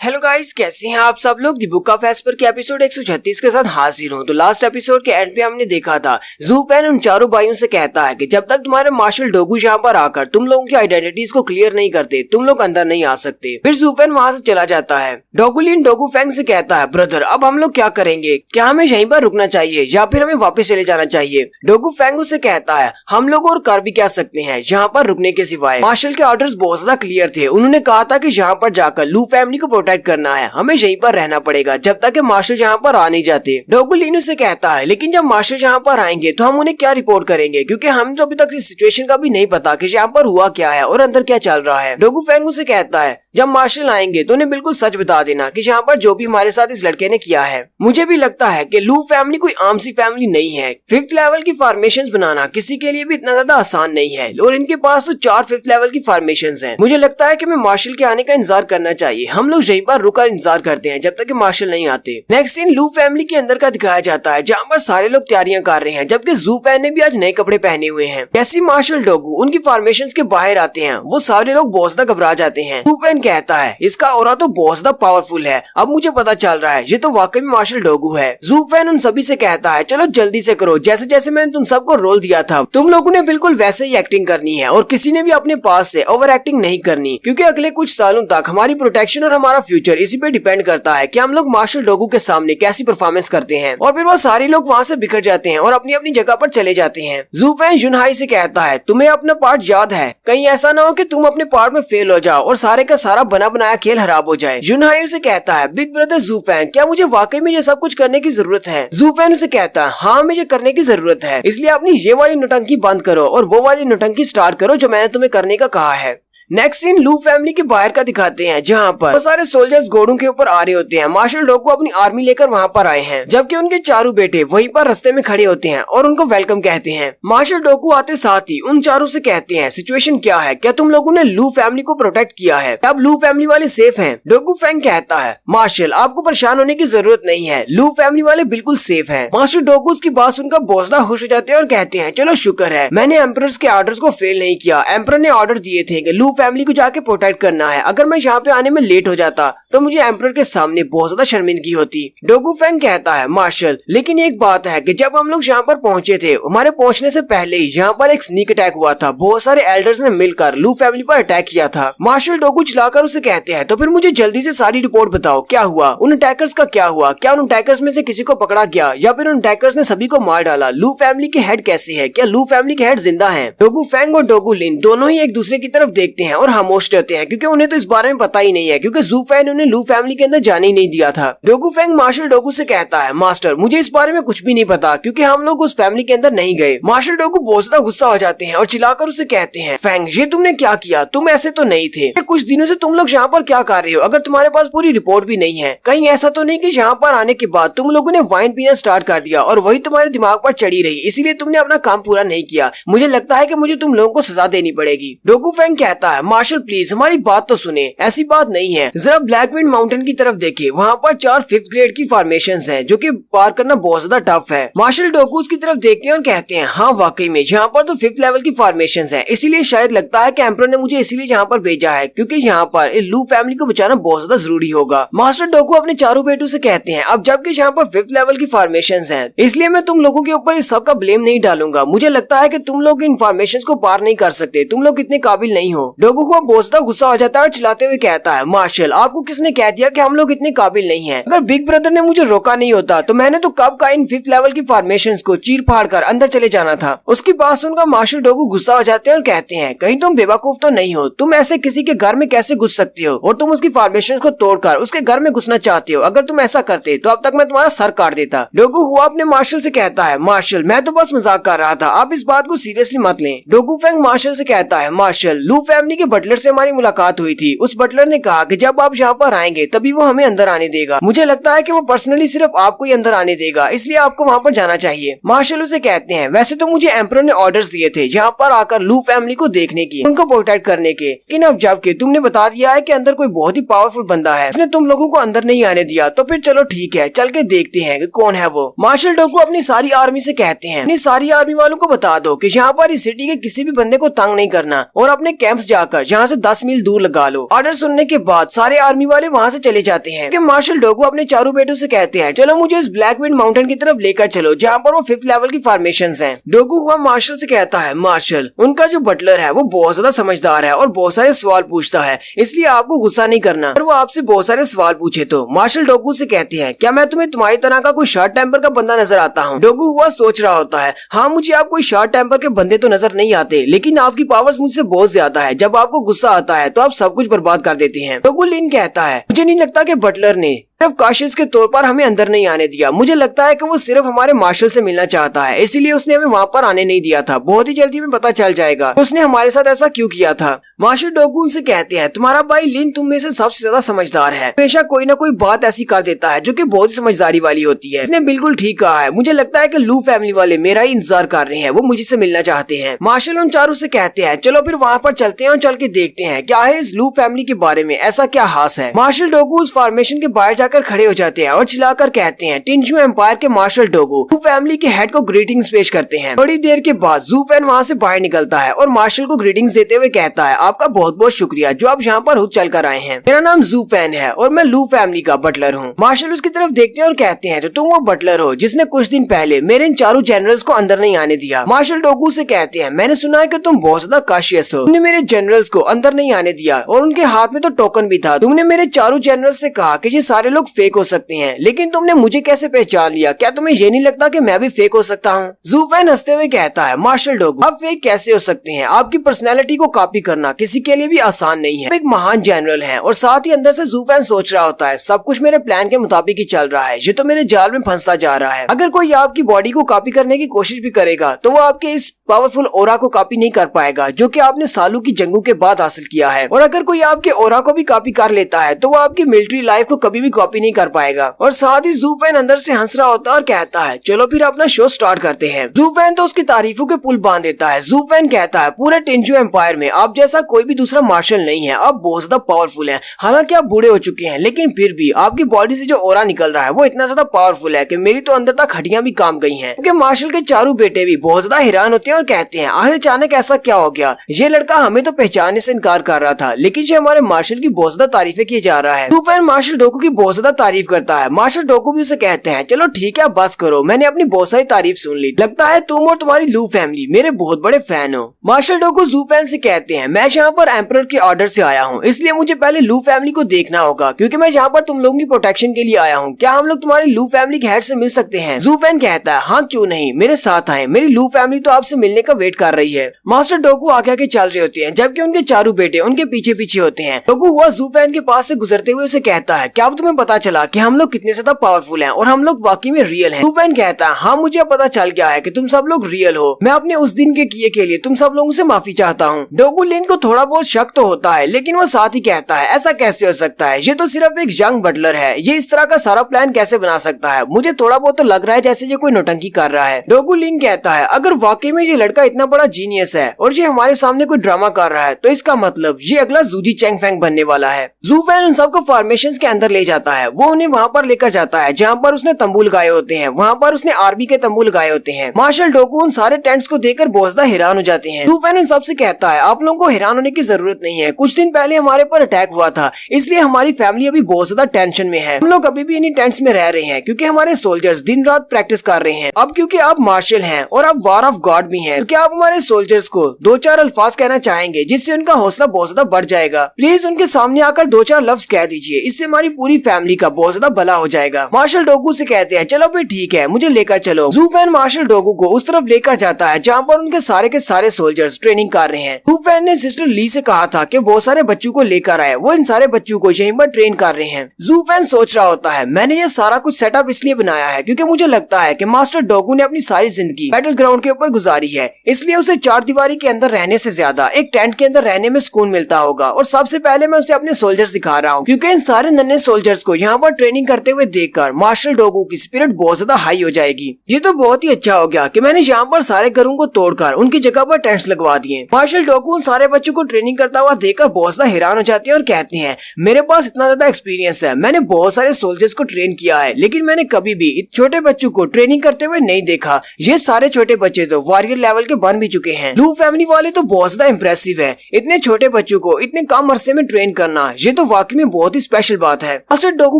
Hello guys, कैसे हैं आप सब लोग। दी बुक ऑफ एस्पर के एपिसोड 136 के साथ हाजिर हूं। तो लास्ट एपिसोड के एंड पे हमने देखा था ज़ू पेन उन चारों भाइयों से कहता है कि जब तक तुम्हारे मार्शल डोगू यहाँ पर आकर तुम लोगों की आइडेंटिटीज को क्लियर नहीं करते तुम लोग अंदर नहीं आ सकते। फिर ज़ू पेन वहाँ से चला जाता है। डोगुलिन डोगू फैंग से कहता है, ब्रदर अब हम लोग क्या करेंगे, क्या हमें यहीं पर रुकना चाहिए या फिर हमें वापस चले जाना चाहिए। डोगू फैंग उससे कहता है, हम लोग और कर भी क्या सकते हैं यहाँ पर रुकने के सिवाय। मार्शल के ऑर्डर्स बहुत ज्यादा क्लियर थे। उन्होंने कहा था कि यहाँ पर जाकर लू फैमिली को प्रोटेक्ट करना है, हमें यहीं पर रहना पड़ेगा जब तक कि मार्शल यहाँ पर आ नहीं जाते। डोगुलिन से कहता है, लेकिन जब मार्शल यहाँ पर आएंगे तो हम उन्हें क्या रिपोर्ट करेंगे, क्योंकि हम तो अभी तक इस सिचुएशन का भी नहीं पता कि यहाँ पर हुआ क्या है और अंदर क्या चल रहा है। डोगू फैंग से कहता है, जब मार्शल आएंगे तो उन्हें बिल्कुल सच बता देना कि यहाँ पर जो भी हमारे साथ इस लड़के ने किया है। मुझे भी लगता है कि लू फैमिली कोई आम सी फैमिली नहीं है। 5th लेवल की फॉर्मेशंस बनाना किसी के लिए भी इतना ज्यादा आसान नहीं है और इनके पास तो 4 5th लेवल की फॉर्मेशंस हैं। मुझे लगता है कि हमें मार्शल के आने का इंतजार करना चाहिए। हम लोग यहीं पर रुककर इंतजार करते हैं जब तक कि मार्शल नहीं आते। नेक्स्ट सीन लू फैमिली के अंदर का दिखाया जाता है, जहाँ पर सारे लोग तैयारियां कर रहे हैं, जबकि ज़ू पेन ने भी आज नए कपड़े पहने हुए हैं। जैसे मार्शल डोगू उनकी फॉर्मेशंस के बाहर आते हैं वो सारे लोग बहुत ज्यादा घबरा जाते हैं। ज़ू पेन कहता है, इसका ऑरा तो बहुत ज्यादा पावरफुल है, अब मुझे पता चल रहा है ये तो वाकई में मार्शल डोगू है। ज़ू पेन उन सभी से कहता है, चलो जल्दी से करो, जैसे जैसे मैंने तुम सबको रोल दिया था तुम लोगों ने बिल्कुल वैसे ही एक्टिंग करनी है और किसी ने भी अपने पास से ओवर एक्टिंग नहीं करनी, क्योंकि अगले कुछ सालों तक हमारी प्रोटेक्शन और हमारा फ्यूचर इसी पे डिपेंड करता है कि हम लोग मार्शल डोगू के सामने कैसी परफॉर्मेंस करते हैं। और फिर वो सारे लोग वहाँ से बिखर जाते हैं और अपनी अपनी जगह पर चले जाते हैं। ज़ू पेन जुनहाई से कहता है, तुम्हें अपना पार्ट याद है, कहीं ऐसा ना हो कि तुम अपने पार्ट में फेल हो जाओ और सारे का सारा बना बनाया खेल खराब हो जाए। जुनहाई से कहता है, बिग ब्रदर ज़ू पेन, क्या मुझे वाकई में ये सब कुछ करने की जरूरत है। ज़ू पेन से कहता है, हाँ मुझे करने की जरूरत है, इसलिए अपनी ये वाली नौटंकी बंद करो और वो वाली नौटंकी स्टार्ट करो जो मैंने तुम्हें करने का कहा है। नेक्स्ट सीन लू फैमिली के बाहर का दिखाते हैं, जहाँ पर वो सारे सोल्जर्स घोड़ों के ऊपर आ रहे होते हैं। मार्शल डोगू अपनी आर्मी लेकर वहाँ पर आए हैं, जबकि उनके चारों बेटे वहीं पर रास्ते में खड़े होते हैं और उनको वेलकम कहते हैं। मार्शल डोगू आते साथ ही उन चारों से कहते हैं, सिचुएशन क्या है, क्या तुम लोगों ने लू फैमिली को प्रोटेक्ट किया है, अब लू फैमिली वाले सेफ हैं। डोगू फैंग कहता है, मार्शल आपको परेशान होने की जरूरत नहीं है, लू फैमिली वाले बिल्कुल सेफ है। मार्शल डोगू की बात सुनकर बहुत ज्यादा खुश हो जाते हैं और कहते हैं, चलो शुक्र है मैंने एम्परर्स के ऑर्डर्स को फेल नहीं किया। एम्परर ने ऑर्डर दिए थे कि लू फैमिली को जाके प्रोटेक्ट करना है, अगर मैं यहाँ पे आने में लेट हो जाता तो मुझे एम्परर के सामने बहुत ज्यादा शर्मिंदगी होती। डोगू फैंग कहता है, मार्शल लेकिन एक बात है कि जब हम लोग यहाँ पर पहुंचे थे हमारे पहुंचने से पहले ही यहाँ पर एक स्नीक अटैक हुआ था, बहुत सारे एल्डर्स ने मिलकर लू फैमिली पर अटैक किया था। मार्शल डोगू चिल्लाकर उसे कहते हैं, तो फिर मुझे जल्दी से सारी रिपोर्ट बताओ, क्या हुआ, उन अटैकर्स का क्या हुआ, क्या उन अटैकर्स में से किसी को पकड़ा गया या फिर उन अटैकर्स ने सभी को मार डाला, लू फैमिली के हेड कैसे है, क्या लू फैमिली के हेड जिंदा है। डोगू फैंग और डोगू लिन दोनों ही एक दूसरे की तरफ देखते हैं और खामोश रहते हैं, क्योंकि उन्हें तो इस बारे में पता ही नहीं है, क्योंकि ज़ू पेन ने उन्हें लू फैमिली के अंदर जाने ही नहीं दिया था। डोगू फैंग मार्शल डोगू से कहता है, मास्टर मुझे इस बारे में कुछ भी नहीं पता, क्योंकि हम लोग उस फैमिली के अंदर नहीं गए। मार्शल डोगू बहुत ज्यादा गुस्सा हो जाते हैं और चिल्लाकर उसे कहते हैं, फैंग ये तुमने क्या किया, तुम ऐसे तो नहीं थे, कुछ दिनों से तुम लोग यहाँ पर क्या कर रहे हो, अगर तुम्हारे पास पूरी रिपोर्ट भी नहीं है, कहीं ऐसा तो नहीं कि यहाँ पर आने के बाद तुम लोगों ने वाइन पीना स्टार्ट कर दिया और वही तुम्हारे दिमाग पर चढ़ी रही, इसीलिए तुमने अपना काम पूरा नहीं किया। मुझे लगता है कि मुझे तुम लोगों को सजा देनी पड़ेगी। डोगू फैंग कहता है, मार्शल प्लीज हमारी बात तो सुने, ऐसी बात नहीं है, जरा ब्लैकविंड माउंटेन की तरफ देखिए, वहाँ पर 4 5th ग्रेड की फॉर्मेशंस हैं, जो कि पार करना बहुत ज्यादा टफ है। मार्शल डोगू की तरफ देखते हैं और कहते हैं, हाँ वाकई में यहाँ पर तो 5th लेवल की फॉर्मेशंस हैं, इसीलिए शायद लगता है कि एम्परर ने मुझे इसीलिए यहाँ पर भेजा है, क्योंकि यहाँ पर लू फैमिली को बचाना बहुत ज्यादा जरूरी होगा। मास्टर डोगू अपने चारों बेटों से कहते हैं, अब जबकि यहाँ पर 5th लेवल की फॉर्मेशंस हैं, इसलिए मैं तुम लोगों के ऊपर इस सब का ब्लेम नहीं डालूंगा। मुझे लगता है कि तुम लोग इन फॉर्मेशंस को पार नहीं कर सकते, तुम लोग इतने काबिल नहीं हो। डोगू को बहुत ज्यादा गुस्सा हो जाता है और चिल्लाते हुए कहता है, मार्शल आपको किसने कह दिया कि हम लोग इतने काबिल नहीं हैं? अगर बिग ब्रदर ने मुझे रोका नहीं होता तो मैंने तो कब का इन 5th लेवल की फॉर्मेशंस को चीर फाड़ कर अंदर चले जाना था। उसकी बात सुनकर मार्शल डोगू गुस्सा हो जाते हैं और कहते हैं, कहीं तुम बेवकूफ तो नहीं हो, तुम ऐसे किसी के घर में कैसे घुस सकते हो और तुम उसकी फॉर्मेशंस को तोड़कर उसके घर में घुसना चाहते हो, अगर तुम ऐसा करते तो अब तक मैं तुम्हारा सर काट देता। डोगू हुआ अपने मार्शल से कहता है, मार्शल मैं तो बस मजाक कर रहा था, आप इस बात को सीरियसली मत लें। डोगू फैंग मार्शल से कहता है, मार्शल लू फैमिली के बटलर से हमारी मुलाकात हुई थी, उस बटलर ने कहा कि जब आप यहाँ पर आएंगे तभी वो हमें अंदर आने देगा। मुझे लगता है कि वो पर्सनली सिर्फ आपको ही अंदर आने देगा, इसलिए आपको वहाँ पर जाना चाहिए। मार्शल उसे कहते हैं, वैसे तो मुझे एम्परर ने ऑर्डर्स दिए थे यहाँ पर आकर लू फैमिली को देखने की, उनको प्रोटेक्ट करने के, लेकिन अब जबकि तुमने बता दिया है कि अंदर कोई बहुत ही पावरफुल बंदा है, उसने तुम लोगों को अंदर नहीं आने दिया, तो फिर चलो ठीक है, चल के देखते हैं कि कौन है वो। मार्शल डोगू अपनी सारी आर्मी से कहते हैं, अपनी सारी आर्मी वालों को बता दो कि यहाँ पर इस सिटी के किसी भी बंदे को तंग नहीं करना और अपने कैंप्स जाकर यहाँ से 10 मील दूर लगा लो। ऑर्डर सुनने के बाद सारे आर्मी वाले वहाँ से चले जाते हैं कि मार्शल डोगू अपने चारों बेटों से कहते हैं चलो मुझे इस ब्लैकविंड माउंटेन की तरफ लेकर चलो जहाँ पर वो 5th लेवल की फॉर्मेशंस हैं। डोगू हुआ मार्शल से कहता है मार्शल उनका जो बटलर है वो बहुत ज्यादा समझदार है और बहुत सारे सवाल पूछता है, इसलिए आपको गुस्सा नहीं करना और वो आपसे बहुत सारे सवाल पूछे तो। मार्शल डोगू से कहते हैं क्या मैं तुम्हें तुम्हारी तरह का कोई शॉर्ट टेम्पर का बंदा नजर आता हूँ? डोगू हुआ सोच रहा होता है हाँ मुझे आप कोई शॉर्ट टेम्पर के बंदे तो नजर नहीं आते, लेकिन आपकी पावर्स मुझसे बहुत ज्यादा है। जब आपको गुस्सा आता है तो आप सब कुछ बर्बाद कर देते हैं। डोगू लिन कहता है मुझे नहीं लगता कि बटलर ने सिर्फ काशिश के तौर पर हमें अंदर नहीं आने दिया, मुझे लगता है कि वो सिर्फ हमारे मार्शल से मिलना चाहता है, इसीलिए उसने हमें वहाँ पर आने नहीं दिया था। बहुत ही जल्दी में पता चल जाएगा कि उसने हमारे साथ ऐसा क्यों किया था। मार्शल डोगू से कहते हैं तुम्हारा भाई लिन तुम में से सबसे ज्यादा समझदार है, हमेशा कोई ना कोई बात ऐसी कर देता है जो कि बहुत ही समझदारी वाली होती है। इसने बिल्कुल ठीक कहा है, मुझे लगता है कि लू फैमिली वाले मेरा ही इंतजार कर रहे हैं, वो मुझे से मिलना चाहते हैं। मार्शल उन चारों से कहते हैं चलो फिर वहाँ पर चलते हैं और चल के देखते हैं क्या है इस लू फैमिली के बारे में ऐसा क्या खास है। मार्शल डोगू उस फॉर्मेशन के बाहर जाकर खड़े हो जाते हैं और चिल्लाकर कहते हैं टिंजू एम्पायर के मार्शल डोगू जू फैमिली के हेड को ग्रीटिंग्स पेश करते हैं। थोड़ी देर के बाद जू फैन वहाँ से बाहर निकलता है और मार्शल को ग्रीटिंग्स देते हुए कहता है आपका बहुत बहुत शुक्रिया जो आप यहाँ पर खुद चल कर आए हैं। मेरा नाम जू फैन है और मैं लू फैमिली का बटलर हूँ। मार्शल उसकी तरफ देखते हैं और कहते हैं तो तुम वो बटलर हो जिसने कुछ दिन पहले मेरे इन चारों जनरल्स को अंदर नहीं आने दिया। मार्शल डोगू से कहते हैं मैंने सुना है कि तुम बहुत ज्यादा काशियस हो, तुमने मेरे जनरल्स को अंदर नहीं आने दिया और उनके हाथ में तो टोकन भी था। तुमने मेरे चारों जनरल्स से कहा कि ये सारे लोग फेक हो सकते हैं, लेकिन तुमने मुझे कैसे पहचान लिया? क्या तुम्हें ये नहीं लगता कि मैं भी फेक हो सकता हूँ? जू फैन हंसते हुए कहता है मार्शल डोगू आप फेक कैसे हो सकते हैं? आपकी पर्सनैलिटी को कॉपी करना किसी के लिए भी आसान नहीं है। एक महान जनरल है और साथ ही अंदर से जू फैन सोच रहा होता है सब कुछ मेरे प्लान के मुताबिक ही चल रहा है, ये तो मेरे जाल में फंसता जा रहा है। अगर कोई आपकी बॉडी को कॉपी करने की कोशिश भी करेगा तो वो आपके इस पावरफुल ओरा को कॉपी नहीं कर पाएगा जो कि आपने सालों की जंगों के बाद हासिल किया है। और अगर कोई आपके ओरा को भी कॉपी कर लेता है तो वो आपकी मिलिट्री लाइफ को कभी भी कॉपी नहीं कर पाएगा। और साथ ही जू फैन अंदर से हंस रहा होता है और कहता है चलो फिर अपना शो स्टार्ट करते हैं। जू फैन तो उसकी तारीफों के पुल बांध देता है। जू फैन कहता है पूरे टिंजू एम्पायर में आप जैसा कोई भी दूसरा मार्शल नहीं है, आप बहुत ज्यादा पावरफुल हैं। हालांकि आप बूढ़े हो चुके हैं लेकिन फिर भी आपकी बॉडी से जो ओरा निकल रहा है वो इतना ज्यादा पावरफुल है कि मेरी तो अंदर तक हड्डियां भी काम गई हैं। क्योंकि मार्शल के चारों बेटे भी बहुत ज्यादा हैरान होते हैं और कहते हैं आखिर अचानक ऐसा क्या हो गया? ये लड़का हमें तो पहचानने से इनकार कर रहा था लेकिन ये हमारे मार्शल की बहुत ज्यादा तारीफें किए जा रहा है। जू फैन मार्शल डोगू की बहुत ज्यादा तारीफ करता है। मार्शल डोगू भी उसे कहते हैं चलो ठीक है बस करो, मैंने अपनी बहुत सारी तारीफ सुन ली, लगता है तुम और तुम्हारी लू फैमिली मेरे बहुत बड़े फैन हो। मार्शल डोगू जू फैन से कहते हैं मैं यहाँ पर एम्परर के ऑर्डर से आया हूँ, इसलिए मुझे पहले लू फैमिली को देखना होगा क्योंकि मैं यहाँ पर तुम लोगों की प्रोटेक्शन के लिए आया हूँ। क्या हम लोग तुम्हारी लू फैमिली के हेड से मिल सकते हैं? जू फैन कहता है हाँ क्यों नहीं, मेरे साथ आए, मेरी लू फैमिली तो आपसे मिलने का वेट कर रही है। मास्टर डोगू आगे आगे चल रहे होते हैं जबकि उनके चारों बेटे उनके पीछे पीछे होते हैं। डोगू हुआ जू फैन के पास से गुजरते हुए उसे कहता है क्या अब तुम्हें पता चला कि हम लोग कितने ज्यादा पावरफुल हैं और हम लोग वाकई में रियल हैं? जू फैन कहता है हाँ मुझे पता चल गया है कि तुम सब लोग रियल हो, मैं अपने उस दिन के किए के लिए तुम सब लोगों से माफी चाहता हूँ। डोगू लिन को थोड़ा बहुत शक तो होता है लेकिन वो साथ ही कहता है ऐसा कैसे हो सकता है, ये तो सिर्फ एक यंग बटलर है, ये इस तरह का सारा प्लान कैसे बना सकता है? मुझे थोड़ा बहुत तो लग रहा है जैसे ये कोई नौटंकी कर रहा है। डोगू लिन कहता है अगर वाकई में ये लड़का इतना बड़ा जीनियस है और ये हमारे सामने कोई ड्रामा कर रहा है तो इसका मतलब ये अगला जूजी चैंग फैंग बनने वाला है। जू फैन उन सबको फॉर्मेशंस के अंदर ले जाता है, वो उन्हें वहाँ पर लेकर जाता है जहाँ पर उसने तंबू लगाए होते हैं, वहाँ पर उसने आर्मी के तंबू लगाए होते हैं। मार्शल डोगू उन सारे टेंट्स को देखकर बहुत ज्यादा हैरान हो जाते हैं। जू फैन उन सबसे कहता है आप लोगों को हैरान होने की जरूरत नहीं है, कुछ दिन पहले हमारे पर अटैक हुआ था इसलिए हमारी फैमिली अभी बहुत ज्यादा टेंशन में है। हम लोग अभी भी इन्हीं टेंट्स में रह रहे हैं क्योंकि हमारे सोल्जर्स दिन रात प्रैक्टिस कर रहे हैं। अब क्योंकि आप मार्शल हैं और आप वार ऑफ गॉड भी हैं, तो क्या आप हमारे सोल्जर्स को दो चार अल्फाज कहना चाहेंगे जिससे उनका हौसला बहुत ज्यादा बढ़ जाएगा? प्लीज उनके सामने आकर दो चार लफ्ज कह दीजिए, इससे हमारी पूरी फैमिली का बहुत ज्यादा भला हो जाएगा। मार्शल डोगू से कहते हैं चलो फिर ठीक है, मुझे लेकर चलो। जू फैन मार्शल डोगू को उस तरफ लेकर जाता है जहाँ पर उनके सारे के सारे सोल्जर्स ट्रेनिंग कर रहे हैं। जू फैन ने सिस्टर ली से कहा था कि बहुत सारे बच्चों को लेकर आए, वो इन सारे बच्चों को यहीं पर ट्रेन कर रहे हैं। जू फैन सोच रहा होता है मैंने ये सारा कुछ सेटअप इसलिए बनाया है क्योंकि मुझे लगता है कि मास्टर डोगू ने अपनी सारी जिंदगी बैटल ग्राउंड के ऊपर गुजारी है, इसलिए उसे चार दीवारी के अंदर रहने से ज्यादा एक टेंट के अंदर रहने में सुकून मिलता होगा। और सबसे पहले मैं उसे अपने सोल्जर्स दिखा रहा हूँ क्योंकि इन सारे नन्हे सोल्जर्स को को यहाँ पर ट्रेनिंग करते हुए देखकर मार्शल डॉगू की स्पिरिट बहुत ज्यादा हाई हो जाएगी। ये तो बहुत ही अच्छा हो गया कि मैंने यहाँ पर सारे घरों को तोड़कर उनकी जगह पर टेंट्स लगवा दिए। मार्शल डॉगू उन सारे बच्चों को ट्रेनिंग करता हुआ देखकर बहुत ज्यादा हैरान हो जाते हैं और कहते हैं मेरे पास इतना ज्यादा एक्सपीरियंस है, मैंने बहुत सारे सोल्जर्स को ट्रेन किया है, लेकिन मैंने कभी भी छोटे बच्चों को ट्रेनिंग करते हुए नहीं देखा। ये सारे छोटे बच्चे तो वॉरियर लेवल के बन भी चुके हैं। लू फैमिली वाले तो बहुत ज्यादा इम्प्रेसिव है, इतने छोटे बच्चों को इतने कम अरसे में ट्रेन करना, ये तो वाकई में बहुत ही स्पेशल बात है। मास्टर डॉगू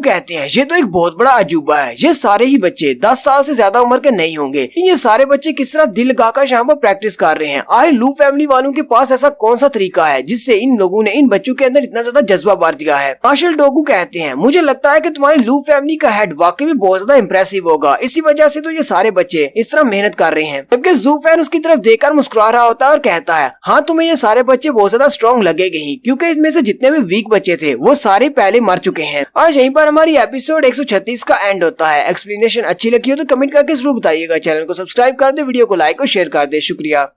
कहते हैं ये तो एक बहुत बड़ा अजूबा है, ये सारे ही बच्चे 10 साल से ज्यादा उम्र के नहीं होंगे। ये सारे बच्चे किस तरह दिल लगाकर यहाँ पर प्रैक्टिस कर रहे हैं? आखिर लू फैमिली वालों के पास ऐसा कौन सा तरीका है जिससे इन लोगों ने इन बच्चों के अंदर इतना ज्यादा जज्बा भर दिया है? मार्शल डॉगू कहते हैं मुझे लगता है कि तुम्हारी लू फैमिली का हेड वाकई में बहुत ज्यादा इम्प्रेसिव होगा, इसी वजह से तो ये सारे बच्चे इस तरह मेहनत कर रहे हैं। जबकि जू फैन उसकी तरफ देखकर मुस्कुरा रहा होता है और कहता है हाँ तुम्हें ये सारे बच्चे बहुत ज्यादा स्ट्रॉन्ग लगेंगे ही, क्योंकि इनमें से जितने भी वीक बच्चे थे वो सारे पहले मर चुके हैं। और यहीं पर हमारी एपिसोड 136 का एंड होता है। एक्सप्लेनेशन अच्छी लगी हो तो कमेंट करके जरूर बताइएगा। चैनल को सब्सक्राइब कर दे, वीडियो को लाइक और शेयर कर दे। शुक्रिया।